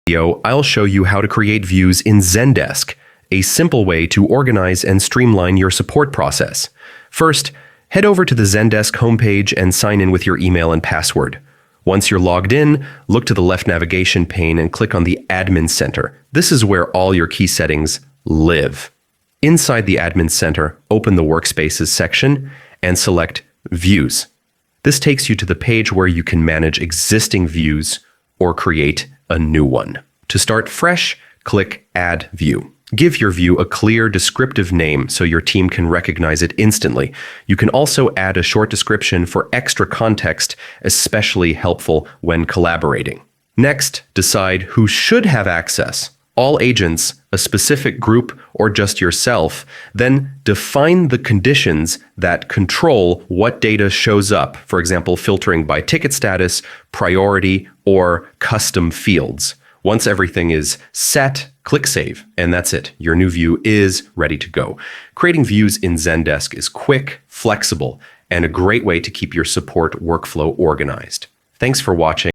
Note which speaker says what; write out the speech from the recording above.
Speaker 1: Video, I'll show you how to create views in Zendesk, a simple way to organize and streamline your support process. First, head over to the Zendesk homepage and sign in with your email and password. Once you're logged in, look to the left navigation pane and click on the Admin Center. This is where all your key settings live. Inside the Admin Center, open the Workspaces section and select Views. This takes you to the page where you can manage existing views or create a new one. To start fresh, click Add View. Give your view a clear, descriptive name so your team can recognize it instantly. You can also add a short description for extra context, especially helpful when collaborating. Next, decide who should have access. All agents, a specific group, or just yourself. Then define the conditions that control what data shows up, for example, filtering by ticket status, priority, or custom fields. Once everything is set, click Save, and that's it. Your new view is ready to go. Creating views in Zendesk is quick, flexible, and a great way to keep your support workflow organized. Thanks for watching.